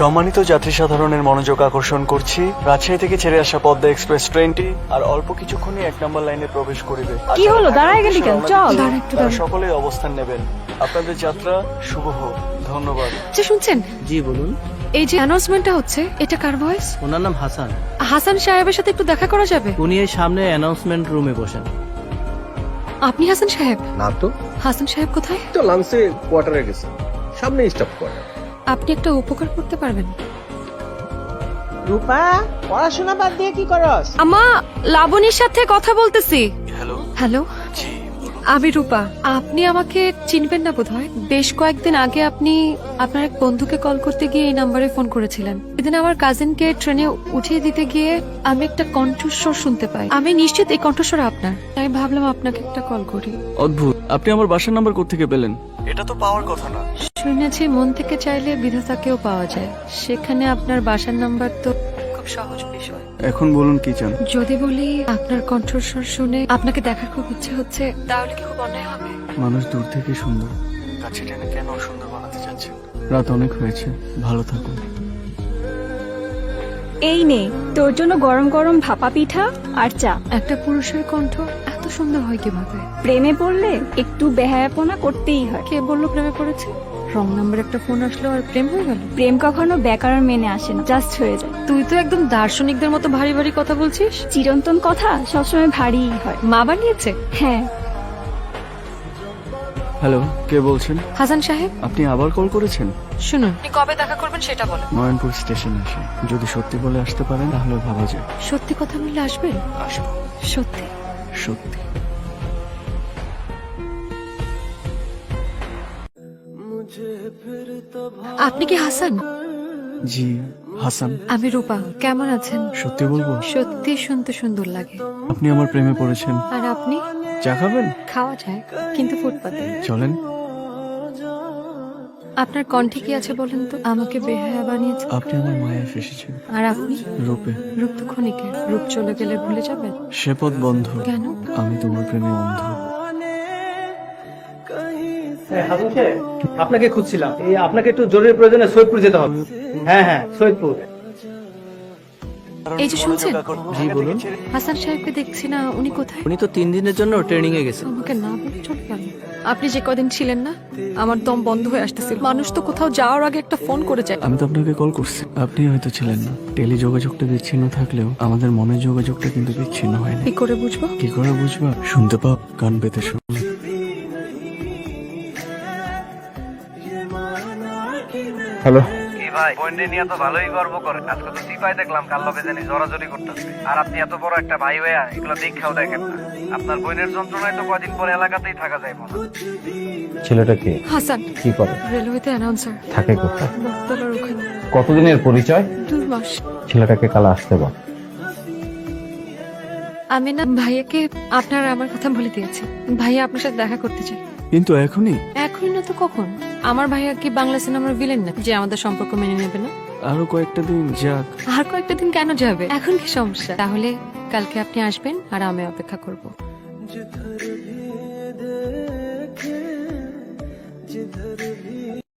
সম্মানিত যাত্রী সাধারণের মনোযোগ আকর্ষণ করছি, রাজশাহী থেকে ছেড়ে আসা পদ্মা এক্সপ্রেস ট্রেনটি আর অল্প কিছুক্ষণই ১ নম্বর লাইনে প্রবেশ করিবে। কি হলো, দাঁড়ায় গেলি কেন? চল। তারা সকলেই অবস্থান নেবেন। আপনাদের যাত্রা শুভ হোক। ধন্যবাদ। আচ্ছা শুনছেন? জি বলুন। এই যে অ্যানাউন্সমেন্টটা হচ্ছে, এটা কার ভয়েস? ওনার নাম হাসান। হাসান সাহেবের সাথে একটু দেখা করা যাবে? উনি এই সামনে অ্যানাউন্সমেন্ট রুমে বসেন। আপনি হাসান সাহেব? না তো, হাসান সাহেব কোথায়? তো লাঞ্চে কোয়ার্টারে গেছে, সামনে স্টাফ কোয়ার্টার। আপনি একটা উপকার করতে পারবেন? রূপা, পড়াশোনা বাদ দিয়ে কি করস? আমা, লাবণীর সাথে কথা বলতেছি। হ্যালো। হ্যালো, জি, আমি রূপা। আপনি আমাকে চিনবেন না বোধহয়। বেশ কয়েকদিন আগে আপনি আপনার এক বন্ধুকে কল করতে গিয়ে এই নাম্বারে ফোন করেছিলেন। সেদিন আমার কাজিনকে ট্রেনে উঠিয়ে দিতে গিয়ে আমি একটা কণ্ঠস্বর শুনতে পাই। আমি নিশ্চিত এই কণ্ঠস্বর আপনার, তাই ভাবলাম আপনাকে একটা কল করি। অদ্ভুত, আপনি আমার বাসার নাম্বার কোত্থেকে পেলেন? এটা তো পাওয়ার কথা না। শুনেছি মন থেকে চাইলে বিধাতাকেও পাওয়া যায়, সেখানে আপনার বাসার নাম্বার তো খুব সহজ বিষয়। এখন বলুন কি চান? যদি বলি আপনার কণ্ঠস্বর শুনে আপনাকে দেখার খুব ইচ্ছে হচ্ছে, তাহলে কি খুব অন্যায় হবে? মানুষ দূর থেকে সুন্দর, কাছে টেনে কেন সুন্দর বানাতে চাচ্ছেন? রাত অনেক হয়েছে, ভালো থাকুন। এই নে তোর জন্য গরম গরম ভাপা পিঠা আর চা। একটা পুরুষের কণ্ঠ এত সুন্দর হয় কিভাবে? প্রেমে পড়লে একটু বেহায়াপনা করতেই হয়। কে বললো প্রেমে পড়েছে? রং নাম্বার একটা ফোন আসলো আর প্রেম হয়ে গেল? প্রেম কখনো বেকার মেনে আসে না, জাস্ট হয়ে যায়। তুই তো একদম দার্শনিকদের মতো ভারী ভারী কথা বলছিস। চিরন্তন কথা সবসময় ভারীই হয়। মা বানিয়েছে? হ্যাঁ, হ্যালো, কে বলছেন? হাসান সাহেব, আপনি আবার কল করেছেন? শুনুন, আপনি কবে দেখা করবেন সেটা বলেন। নয়নপুর স্টেশনে আসে, যদি সত্যি বলে আসতে পারেন তাহলে ভাবা যায়। সত্যি কথা বললে আসবেন? আসবো, সত্যি? সত্যি। আপনি কি হাসান? জি, হাসান। আমি রূপা। কেমন আছেন? সত্যি বলবো, সত্যি শুনতে সুন্দর লাগে। আপনি আমার প্রেমে পড়েছেন। আর আপনি? চা খাবেন? খাওয়া যায়, কিন্তু ফুটপাতে। চলেন। আপনার কণ্ঠে কি আছে বলেন তো? আমাকে বেহায়া বানিয়েছে। আপনি আমার মায়া ফেসেছেন। আর আপনি? রূপে। রূপ তো ক্ষণিকের, রূপ চলে গেলে ভুলে যাবেন। সে পথ বন্ধ। কেন? আমি তোমার প্রেমে অন্ধ। হাসান সাহেব, আপনাকে খুঁজছিলাম। এই আপনাকে একটু জরুরি প্রয়োজনে সৈয়দপুর যেতে হবে। হ্যাঁ হ্যাঁ, সৈয়দপুর। এই যে শুনছেন? জি বলুন। হাসান সাহেবকে দেখছি না, উনি কোথায়? উনি তো 3 দিনের জন্য ট্রেনিং এ গেছেন। আমাকে না বলে চলে গেল। আপনি যে কদিন ছিলেন না, আমার দম বন্ধ হয়ে আসতেছিল। মানুষ তো কোথাও যাওয়ার আগে একটা ফোন করে যায়। আমি তো আপনাকে কল করছি, আপনি হয়তো ছিলেন না। টেলি যোগাযোগটা বিচ্ছিন্ন থাকলেও আমাদের মনের যোগাযোগটা কিন্তু বিচ্ছিন্ন হয়নি। কি করে বুঝবো? কি করে বুঝবা? শুনতে পাও, কান পেতে শুনো। হ্যালো, কি ভাই, বন্যে নিয়ে তো ভালোই গর্ব করেন। আজকে তো সিপাই দেখলাম কাল লগে জানি জড়াজড়ি করতেছে। আর আপনি এত বড় একটা ভাই হইয়া এগুলো দীক্ষাও দেখেন না। আপনার বোনের যন্ত্রণায় তো কদিন পরে এলাকাতেই থাকা যায় মনে হয়। ছেলেটা কে? হাসান কি করে? রেলওয়েতে অ্যানাউন্সার। থাকে কোথায়? বটতলার ওখানে। কতদিনের পরিচয়? 2 মাস। ছেলেটাকে কাল আসতে বল। আমি না ভাইয়াকে আপনার আমার কথা বলে দিয়েছি। ভাইয়া আপনার সাথে দেখা করতে চাই। কিন্তু এখনই? এখনই না তো কখন? আমার ভাইয়া কি বাংলা সিনেমার ভিলেন না যে আমাদের সম্পর্ক মেনে নেবে না? আরো কয়েকটা দিন যাক। আর কয়েকটা দিন কেন যাবে? এখন কি সমস্যা? তাহলে কালকে আপনি আসবেন আর আমি অপেক্ষা করব।